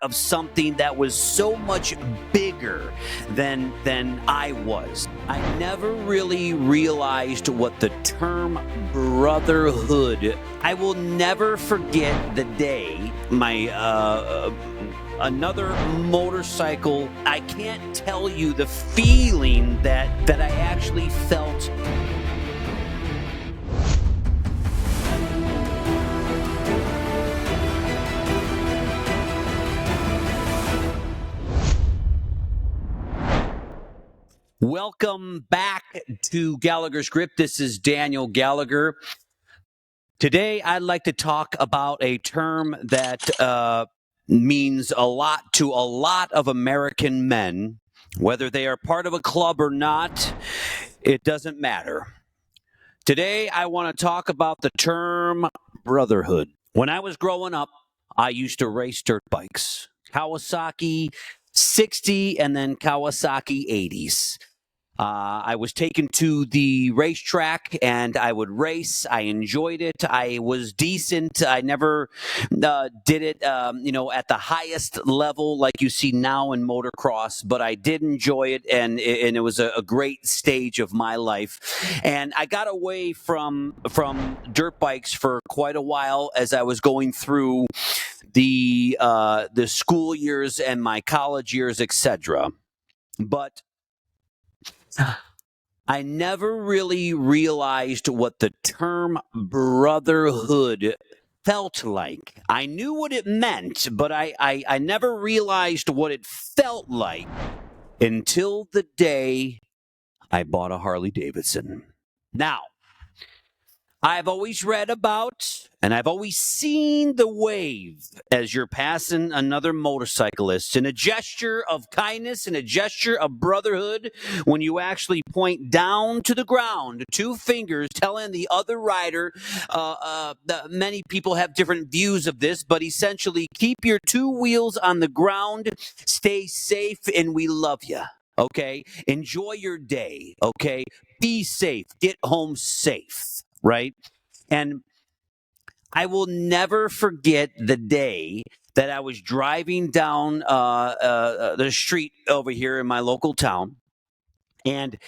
of something that was so much bigger than I was. I never really realized what the term brotherhood. I will never forget the day my another motorcycle. I can't tell you the feeling that I actually felt. Welcome back to Gallagher's Grip. This is Daniel Gallagher. Today, I'd like to talk about a term that means a lot to a lot of American men. Whether they are part of a club or not, it doesn't matter. Today, I want to talk about the term brotherhood. When I was growing up, I used to race dirt bikes. Kawasaki 60 and then Kawasaki 80s. I was taken to the racetrack and I would race. I enjoyed it. I was decent. I never did it, at the highest level like you see now in motocross, but I did enjoy it, and it was a great stage of my life. And I got away from dirt bikes for quite a while as I was going through the school years and my college years, etc. But I never really realized what the term brotherhood felt like. I knew what it meant, but I never realized what it felt like until the day I bought a Harley Davidson. Now, I've always read about and I've always seen the wave as you're passing another motorcyclist, and a gesture of kindness and a gesture of brotherhood when you actually point down to the ground, two fingers telling the other rider, many people have different views of this, but essentially keep your two wheels on the ground, stay safe, and we love you. Okay? Enjoy your day. Okay? Be safe. Get home safe. Right? And I will never forget the day that I was driving down the street over here in my local town. And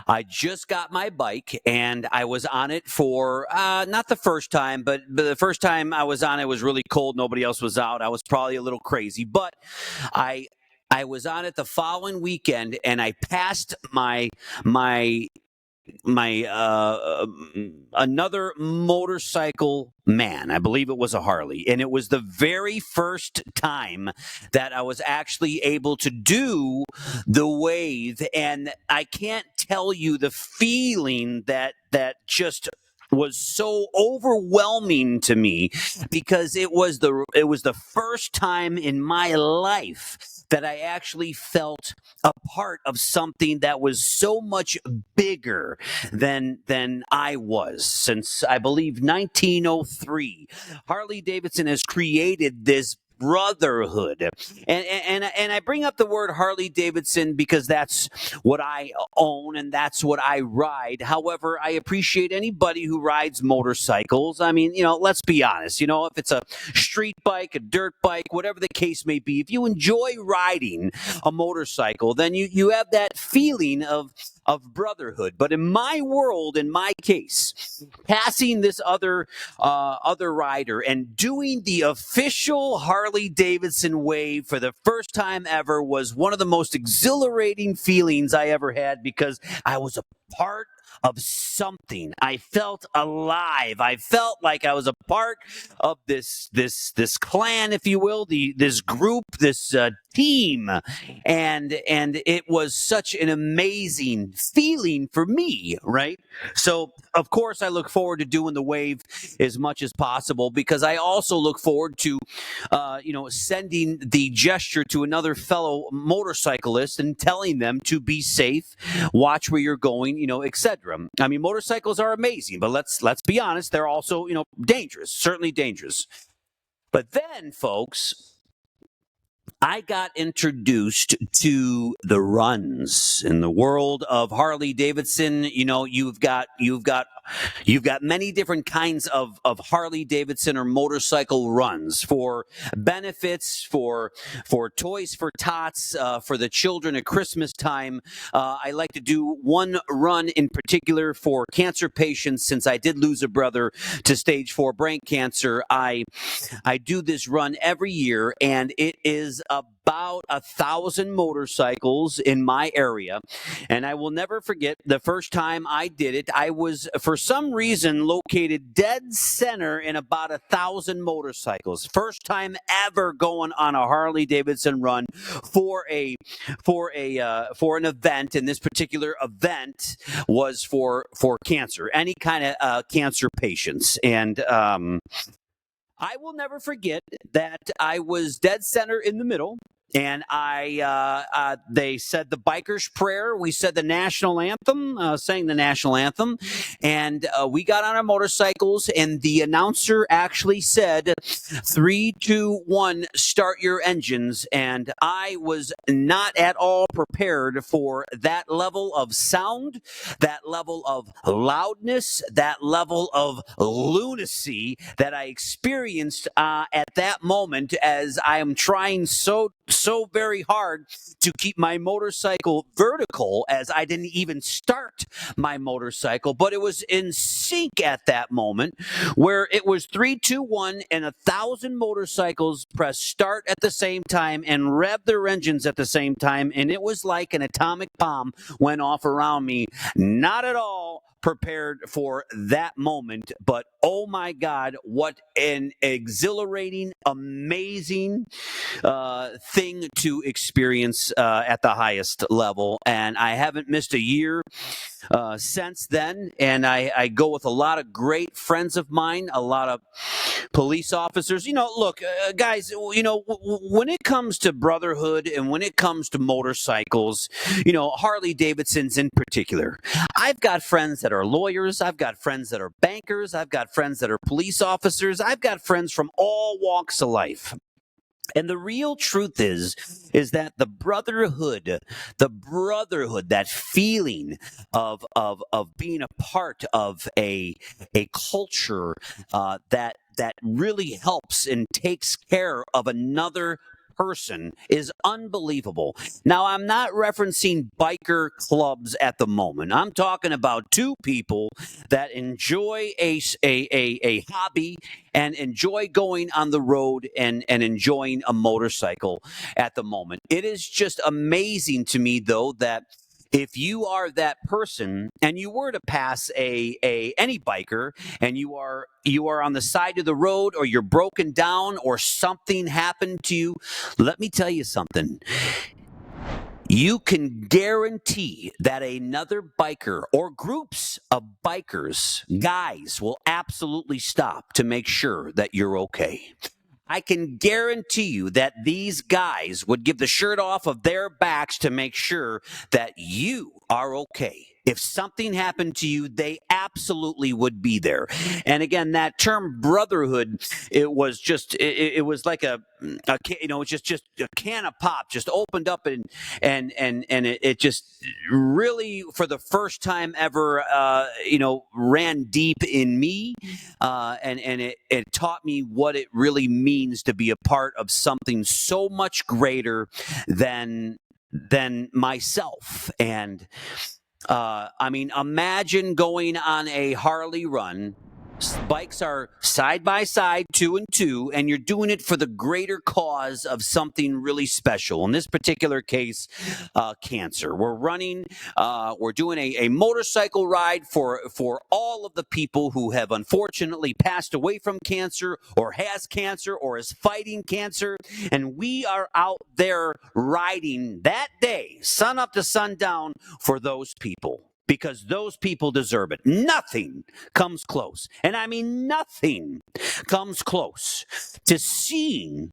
I just got my bike, and I was on it for, not the first time, but the first time I was on it was really cold. Nobody else was out. I was probably a little crazy. But I was on it the following weekend, and I passed my another motorcycle man. I believe it was a Harley, and it was the very first time that I was actually able to do the wave, and I can't tell you the feeling that just was so overwhelming to me, because it was the first time in my life that I actually felt a part of something that was so much bigger than I was. Since, I believe, 1903, Harley Davidson has created this brotherhood. And I bring up the word Harley Davidson because that's what I own and that's what I ride. However, I appreciate anybody who rides motorcycles. I mean, let's be honest, if it's a street bike, a dirt bike, whatever the case may be, if you enjoy riding a motorcycle, then you have that feeling of brotherhood. But in my world, in my case, passing this other rider and doing the official Harley Davidson wave for the first time ever was one of the most exhilarating feelings I ever had, because I was a part of something. I felt alive. I felt like I was a part of this clan, if you will, this group, this team, and it was such an amazing feeling for me, right? So, of course, I look forward to doing the wave as much as possible, because I also look forward to, sending the gesture to another fellow motorcyclist and telling them to be safe, watch where you're going, etc. I mean, motorcycles are amazing, but let's be honest, they're also, dangerous, certainly dangerous. But then, folks, I got introduced to the runs in the world of Harley Davidson. You've got You've got many different kinds of Harley Davidson or motorcycle runs for benefits, for toys for Tots, for the children at Christmas time. I like to do one run in particular for cancer patients. Since I did lose a brother to stage 4 brain cancer, I do this run every year, and it is about 1,000 motorcycles in my area. And I will never forget the first time I did it. I was, for some reason, located dead center in about 1,000 motorcycles. First time ever going on a Harley Davidson run for an event. And this particular event was for cancer, any kind of cancer patients. And I will never forget that I was dead center in the middle, and they said the biker's prayer. We said the national anthem, sang the national anthem, and we got on our motorcycles, and the announcer actually said, 3, 2, 1, start your engines. And I was not at all prepared for that level of sound, that level of loudness, that level of lunacy that I experienced at that moment, as I am trying so very hard to keep my motorcycle vertical, as I didn't even start my motorcycle. But it was in sync at that moment, where it was 3, 2, 1, and 1,000 motorcycles pressed start at the same time and rev their engines at the same time, and it was like an atomic bomb went off around me. Not at all prepared for that moment, but oh my God, what an exhilarating, amazing thing to experience at the highest level. And I haven't missed a year since then, and I go with a lot of great friends of mine, a lot of police officers. Look, guys, when it comes to Brotherhood and when it comes to motorcycles, Harley Davidson's in particular, I've got friends that are lawyers, I've got friends that are bankers, I've got friends that are police officers, I've got friends from all walks of life. And the real truth is that the brotherhood, that feeling of being a part of a culture that really helps and takes care of another person is unbelievable. Now, I'm not referencing biker clubs at the moment. I'm talking about two people that enjoy a hobby and enjoy going on the road and enjoying a motorcycle at the moment. It is just amazing to me, though, that if you are that person and you were to pass any biker and you are on the side of the road, or you're broken down, or something happened to you, let me tell you something. You can guarantee that another biker or groups of bikers, guys, will absolutely stop to make sure that you're okay. I can guarantee you that these guys would give the shirt off of their backs to make sure that you are okay. If something happened to you, they absolutely would be there. And again, that term brotherhood, it was like it's just a can of pop just opened up, and it just really, for the first time ever, ran deep in me, and it taught me what it really means to be a part of something so much greater than myself. And imagine going on a Harley run. Bikes are side by side, 2 and 2, and you're doing it for the greater cause of something really special. In this particular case, cancer. We're running, we're doing a motorcycle ride for all of the people who have unfortunately passed away from cancer, or has cancer, or is fighting cancer. And we are out there riding that day, sun up to sundown, for those people, because those people deserve it. Nothing comes close, and I mean nothing comes close to seeing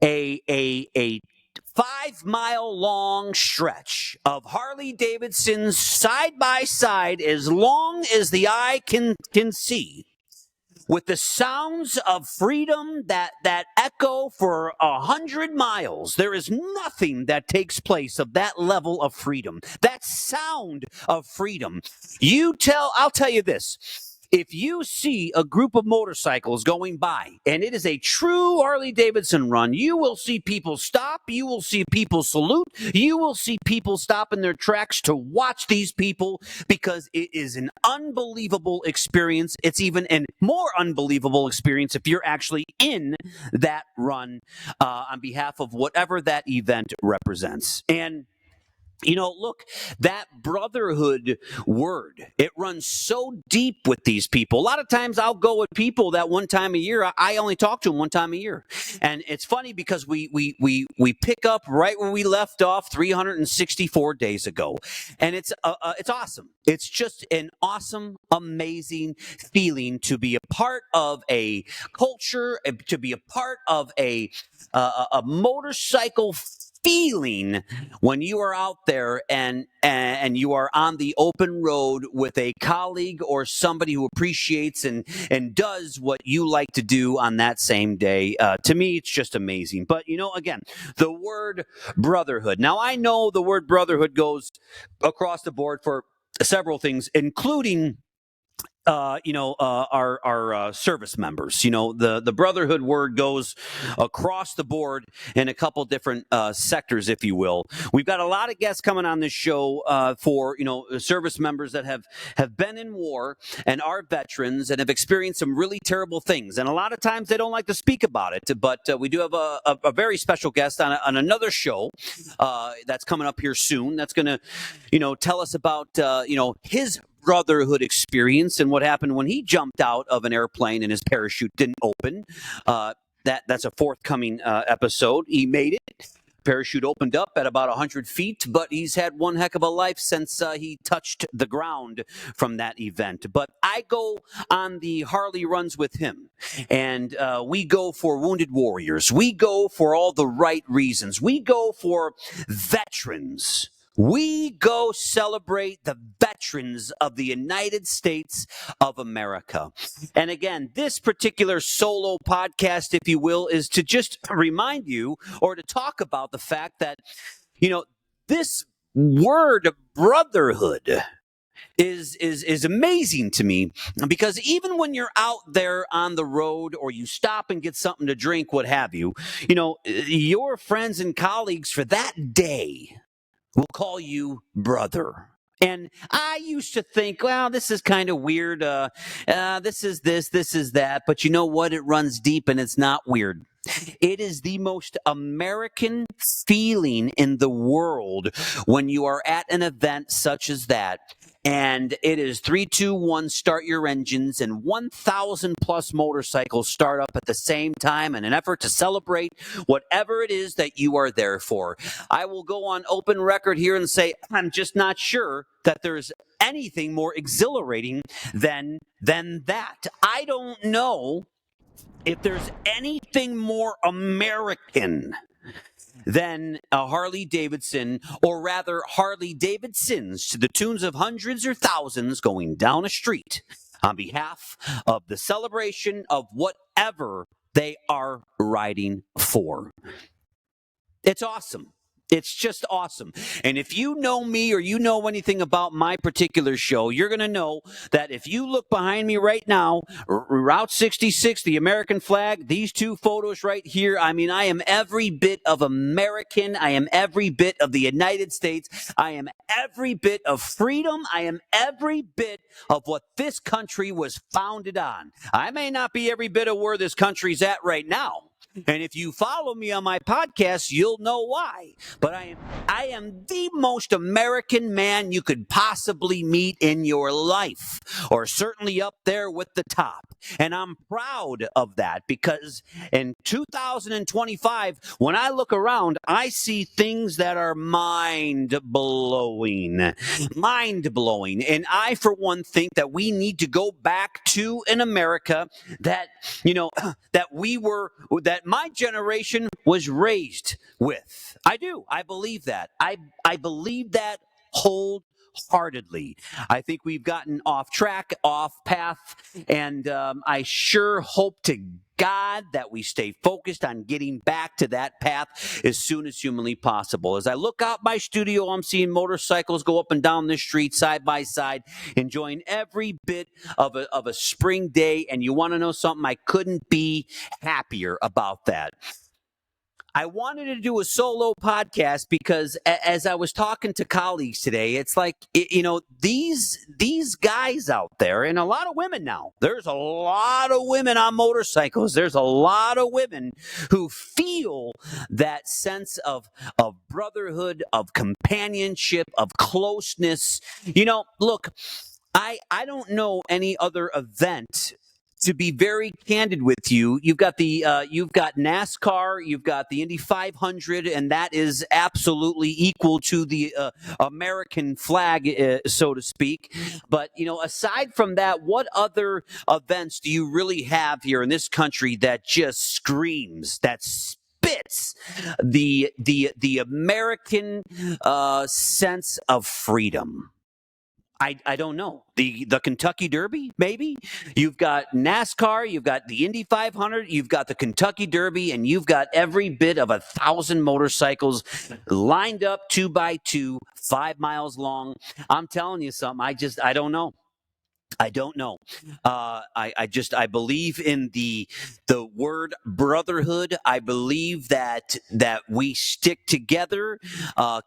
a 5-mile long stretch of Harley Davidson's side by side, as long as the eye can see, with the sounds of freedom that echo for 100 miles. There is nothing that takes place of that level of freedom, that sound of freedom. I'll tell you this. If you see a group of motorcycles going by and it is a true Harley Davidson run, you will see people stop. You will see people salute. You will see people stop in their tracks to watch these people, because it is an unbelievable experience. It's even a more unbelievable experience if you're actually in that run on behalf of whatever that event represents. And look, that brotherhood word, it runs so deep with these people. A lot of times I'll go with people that one time a year, I only talk to them one time a year. And it's funny because we pick up right where we left off 364 days ago. And it's awesome. It's just an awesome, amazing feeling to be a part of a culture, to be a part of a motorcycle feeling when you are out there and you are on the open road with a colleague or somebody who appreciates and does what you like to do on that same day. To me, it's just amazing. But again, the word brotherhood. Now, I know the word brotherhood goes across the board for several things, including our service members. The brotherhood word goes across the board in a couple different sectors, if you will. We've got a lot of guests coming on this show for service members that have been in war and are veterans and have experienced some really terrible things. And a lot of times they don't like to speak about it. But we do have a very special guest on another show that's coming up here soon. That's going to tell us about his brotherhood experience and what happened when he jumped out of an airplane and his parachute didn't open. That's a forthcoming episode. He made it. Parachute opened up at about 100 feet, but he's had one heck of a life since he touched the ground from that event. But I go on the Harley runs with him, and we go for wounded warriors. We go for all the right reasons. We go for veterans. We go celebrate the veterans of the United States of America. And again, this particular solo podcast, if you will, is to just remind you or to talk about the fact that, this word brotherhood is amazing to me, because even when you're out there on the road or you stop and get something to drink, what have you, your friends and colleagues for that day will call you brother. And I used to think, well, this is kind of weird. This is this is that. But you know what? It runs deep and it's not weird. It is the most American feeling in the world when you are at an event such as that. And it is 3, 2, 1, start your engines, and 1,000 plus motorcycles start up at the same time in an effort to celebrate whatever it is that you are there for. I will go on open record here and say, I'm just not sure that there's anything more exhilarating than that. I don't know if there's anything more American than a Harley Davidson, or rather Harley Davidsons, to the tunes of hundreds or thousands going down a street on behalf of the celebration of whatever they are riding for. It's awesome. It's just awesome. And if you know me or you know anything about my particular show, you're going to know that if you look behind me right now, Route 66, the American flag, these two photos right here, I mean, I am every bit of American. I am every bit of the United States. I am every bit of freedom. I am every bit of what this country was founded on. I may not be every bit of where this country's at right now. And if you follow me on my podcast, you'll know why. But I am the most American man you could possibly meet in your life, or certainly up there with the top. And I'm proud of that, because in 2025, when I look around, I see things that are mind-blowing. Mind-blowing. And I, for one, think that we need to go back to an America that, that my generation was raised with. I do. I believe that. I believe that wholeheartedly. I think we've gotten off track, off path, and I sure hope to God that we stay focused on getting back to that path as soon as humanly possible. As I look out my studio, I'm seeing motorcycles go up and down the street side by side, enjoying every bit of a spring day. And you want to know something? I couldn't be happier about that. I wanted to do a solo podcast because as I was talking to colleagues today, it's like, these guys out there, and a lot of women now, there's a lot of women on motorcycles. There's a lot of women who feel that sense of brotherhood, of companionship, of closeness. Look, I don't know any other event. To be very candid with you, you've got NASCAR, you've got the Indy 500, and that is absolutely equal to the American flag, so to speak. But aside from that, what other events do you really have here in this country that just screams, that spits the American sense of freedom? I don't know. The Kentucky Derby, maybe? You've got NASCAR, you've got the Indy 500, you've got the Kentucky Derby, and you've got every bit of 1,000 motorcycles lined up 2 by 2, 5 miles long. I'm telling you something. I don't know. I don't know. I believe in the word brotherhood. I believe that we stick together,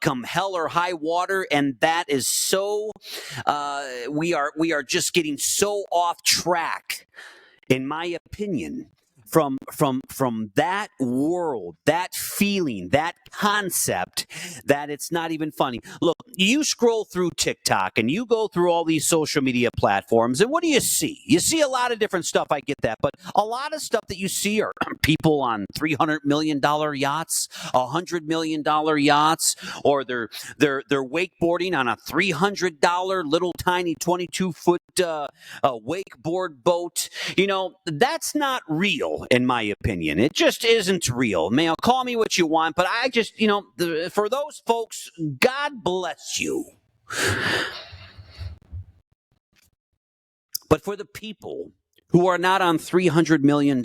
come hell or high water, and that is so. We are just getting so off track, in my opinion, from that world, that feeling, that concept, that it's not even funny. Look, you scroll through TikTok and you go through all these social media platforms, and what do you see? You see a lot of different stuff. I get that, but a lot of stuff that you see are people on $300 million yachts, $100 million yachts, or they're wakeboarding on a $300 little tiny 22-foot wakeboard boat. That's not real, in my opinion. It just isn't real. Call me what you want, but I just, for those folks, God bless you. But for the people who are not on $300 million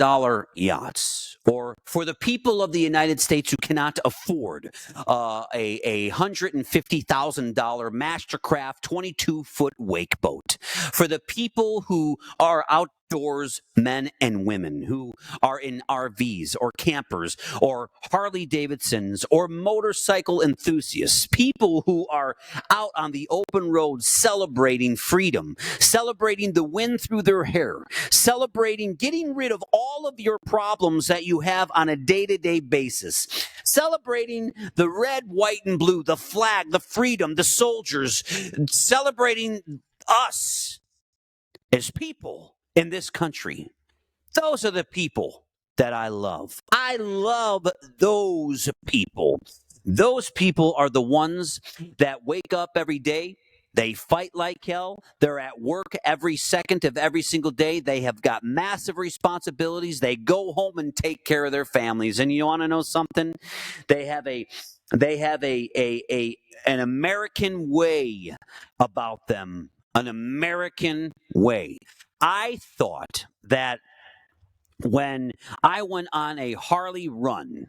yachts, or for the people of the United States who cannot afford a $150,000 Mastercraft 22-foot wake boat, for the people who are outdoors men and women who are in RVs or campers or Harley Davidsons or motorcycle enthusiasts, people who are out on the open road celebrating freedom, celebrating the wind through their hair, celebrating getting rid of all of your problems that you have on a day-to-day basis, celebrating the red, white, and blue, the flag, the freedom, the soldiers, celebrating us as people in this country. Those are the people that I love. I love those people. Those people are the ones that wake up every day. They fight like hell. They're at work every second of every single day. They have got massive responsibilities. They go home and take care of their families. And you want to know something? They have an American way about them. An American way. I thought that when I went on a Harley run,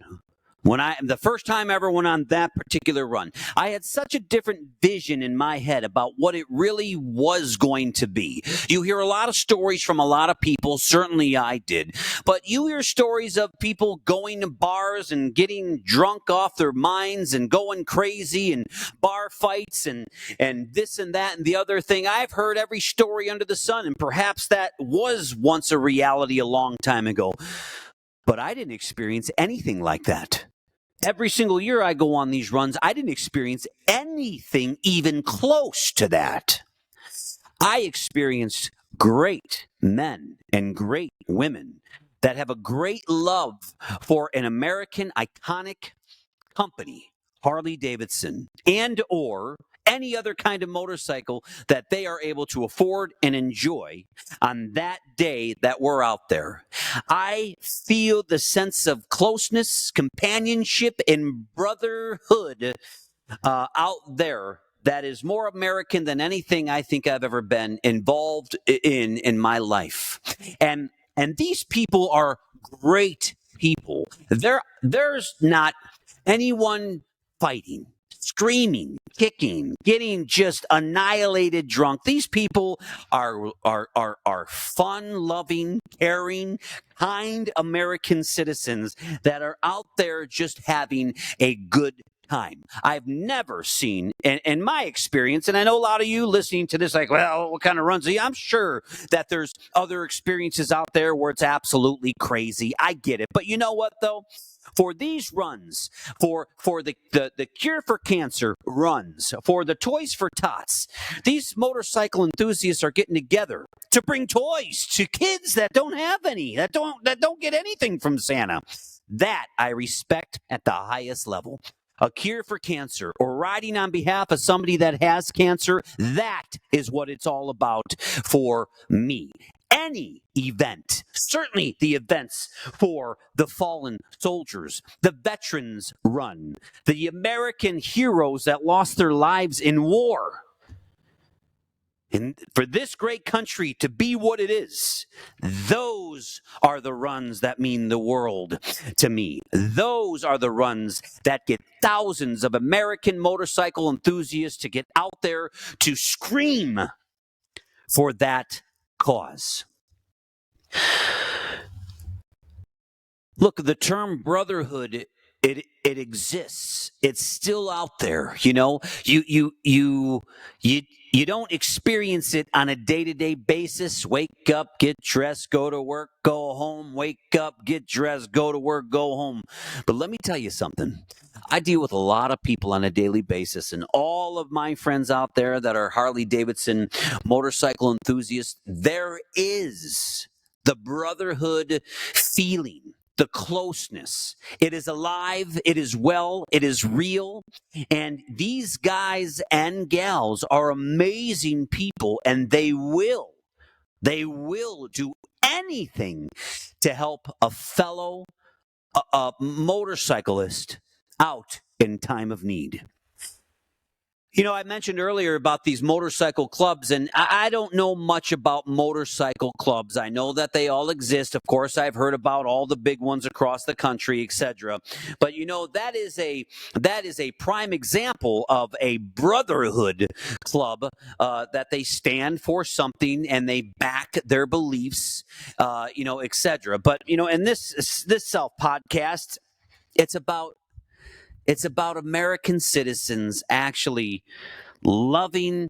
the first time I ever went on that particular run, I had such a different vision in my head about what it really was going to be. You hear a lot of stories from a lot of people, certainly I did, but you hear stories of people going to bars and getting drunk off their minds and going crazy and bar fights and this and that and the other thing. I've heard every story under the sun, and perhaps that was once a reality a long time ago, but I didn't experience anything like that. Every single year I go on these runs, I didn't experience anything even close to that. I experienced great men and great women that have a great love for an American iconic company, Harley Davidson, and or any other kind of motorcycle that they are able to afford and enjoy on that day that we're out there. I feel the sense of closeness, companionship, and brotherhood out there that is more American than anything I think I've ever been involved in my life. And these people are great people. There's not anyone fighting, screaming, kicking, getting just annihilated drunk. These people are fun-loving, caring, kind American citizens that are out there just having a good time. I've never seen, in my experience, and I know a lot of you listening to this, like, well, what kind of runs are you? I'm sure that there's other experiences out there where it's absolutely crazy. I get it. But you know what, though? For these runs, for the Cure for Cancer runs, for the Toys for Tots, these motorcycle enthusiasts are getting together to bring toys to kids that don't have any, that don't get anything from Santa. That I respect at the highest level. A cure for cancer, or riding on behalf of somebody that has cancer, that is what it's all about for me. Any event, certainly the events for the fallen soldiers, the veterans run, the American heroes that lost their lives in war. And for this great country to be what it is, those are the runs that mean the world to me. Those are the runs that get thousands of American motorcycle enthusiasts to get out there to scream for that cause. Look, the term brotherhood, it exists. It's still out there. You know, you don't experience it on a day-to-day basis. Wake up, get dressed, go to work, go home. Wake up, get dressed, go to work, go home. But let me tell you something. I deal with a lot of people on a daily basis, and all of my friends out there that are Harley Davidson motorcycle enthusiasts, there is the brotherhood feeling, the closeness. It is alive, it is well, it is real. And these guys and gals are amazing people, and they will do anything to help a fellow motorcyclist out in time of need. You know, I mentioned earlier about these motorcycle clubs, and I don't know much about motorcycle clubs. I know that they all exist. Of course, I've heard about all the big ones across the country, etc. But you know, that is a prime example of a brotherhood club that they stand for something and they back their beliefs, etc. But you know, in this self podcast, it's about American citizens actually loving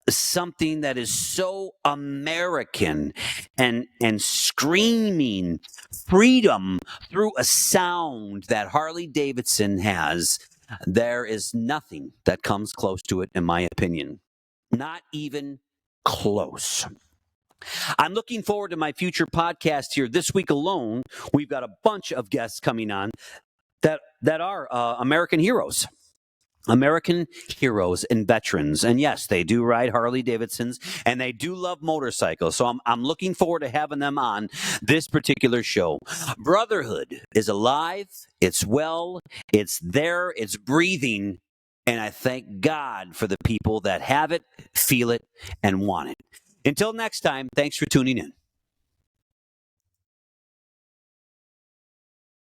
something that is so American and screaming freedom through a sound that Harley Davidson has. There is nothing that comes close to it, in my opinion. Not even close. I'm looking forward to my future podcast here. This week alone, we've got a bunch of guests coming on that are American heroes and veterans. And yes, they do ride Harley Davidsons, and they do love motorcycles. So I'm looking forward to having them on this particular show. Brotherhood is alive. It's well. It's there. It's breathing. And I thank God for the people that have it, feel it, and want it. Until next time, thanks for tuning in.